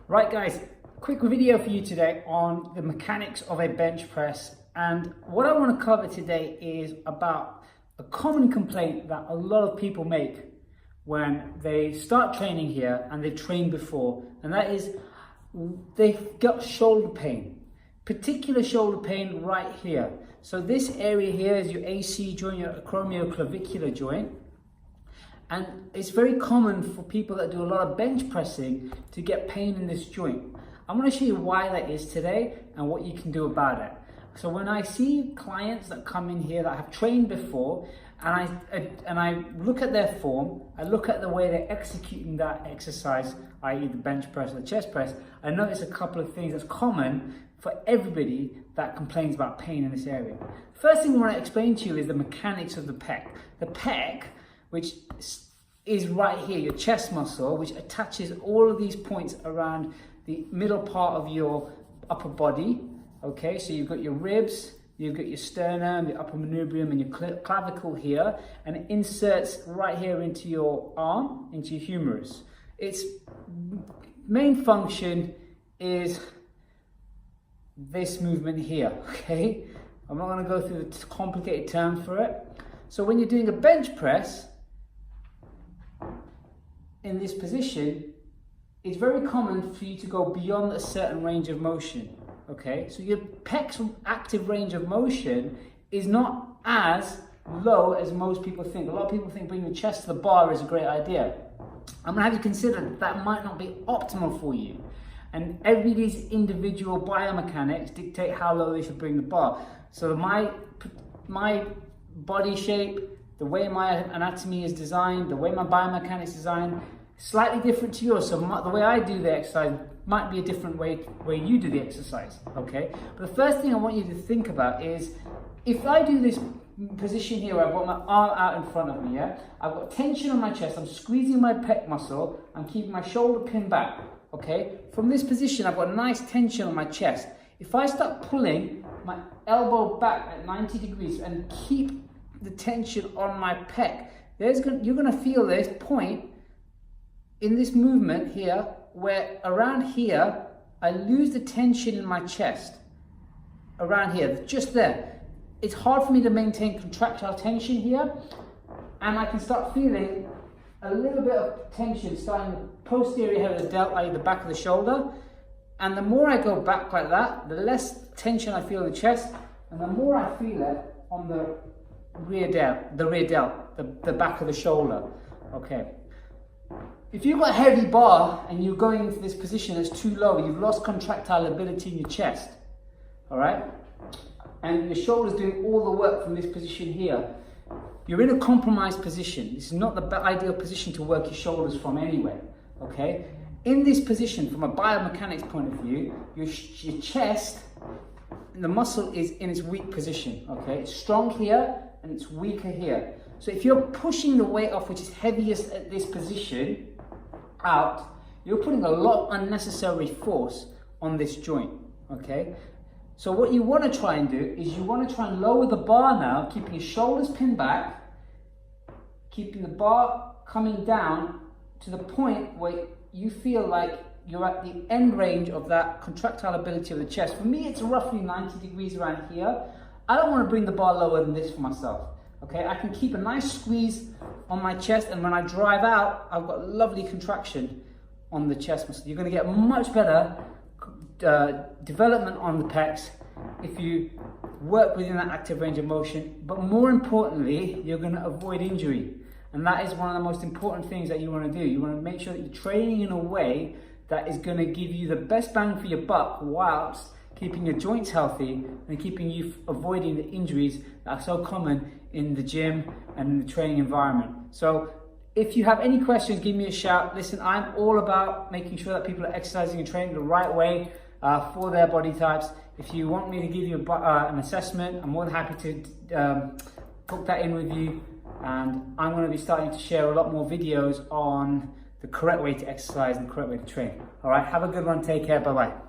Right guys, quick video for you today on the mechanics of a bench press. And what I want to cover today is about a common complaint that a lot of people make when they start training here and they've trained before, and that is they've got shoulder pain, particular shoulder pain right here. So this area here is your AC joint, your acromioclavicular joint. And it's very common for people that do a lot of bench pressing to get pain in this joint. I'm going to show you why that is today and what you can do about it. So when I see clients that come in here that have trained before, and I look at their form, I look at the way they're executing that exercise, i.e. the bench press or the chest press, I notice a couple of things that's common for everybody that complains about pain in this area. First thing I want to explain to you is the mechanics of the pec. The pec, which is right here, your chest muscle, which attaches all of these points around the middle part of your upper body. Okay, so you've got your ribs, you've got your sternum, your upper manubrium, and your clavicle here, and it inserts right here into your arm, into your humerus. Its main function is this movement here, okay? I'm not going to go through the complicated terms for it. So when you're doing a bench press, in this position, it's very common for you to go beyond a certain range of motion, okay? So your pec's active range of motion is not as low as most people think. A lot of people think bringing the chest to the bar is a great idea. I'm gonna have you consider that might not be optimal for you. And everybody's individual biomechanics dictate how low they should bring the bar. So my body shape, the way my anatomy is designed, the way my biomechanics is designed, slightly different to yours. So the way I do the exercise might be a different way you do the exercise, okay? But the first thing I want you to think about is, if I do this position here where I've got my arm out in front of me, yeah? I've got tension on my chest, I'm squeezing my pec muscle, I'm keeping my shoulder pinned back, okay? From this position, I've got nice tension on my chest. If I start pulling my elbow back at 90 degrees and keep the tension on my pec, you're going to feel this point in this movement here where around here I lose the tension in my chest, around here, just there. It's hard for me to maintain contractile tension here, and I can start feeling a little bit of tension starting posterior head of the delt, i.e. the back of the shoulder, and the more I go back like that, the less tension I feel in the chest, and the more I feel it on the rear delt, the back of the shoulder, okay? If you've got a heavy bar and you're going into this position that's too low, you've lost contractile ability in your chest, all right? And your shoulder's doing all the work from this position here. You're in a compromised position. This is not the ideal position to work your shoulders from anyway, okay? In this position, from a biomechanics point of view, your chest, the muscle is in its weak position, okay? It's strong here and it's weaker here. So if you're pushing the weight off, which is heaviest at this position, out, you're putting a lot of unnecessary force on this joint, okay? So what you want to try and do is you want to try and lower the bar now, keeping your shoulders pinned back, keeping the bar coming down to the point where you feel like you're at the end range of that contractile ability of the chest. For me, it's roughly 90 degrees around here. I don't want to bring the bar lower than this for myself, okay? I can keep a nice squeeze on my chest, and when I drive out, I've got lovely contraction on the chest muscle. You're going to get much better development on the pecs if you work within that active range of motion, but more importantly, you're going to avoid injury. And that is one of the most important things that you want to do. You want to make sure that you're training in a way that is going to give you the best bang for your buck whilst keeping your joints healthy and keeping you avoiding the injuries that are so common in the gym and in the training environment. So if you have any questions, give me a shout. Listen, I'm all about making sure that people are exercising and training the right way for their body types. If you want me to give you an assessment, I'm more than happy to book that in with you. And I'm going to be starting to share a lot more videos on the correct way to exercise and the correct way to train. All right, have a good one. Take care. Bye-bye.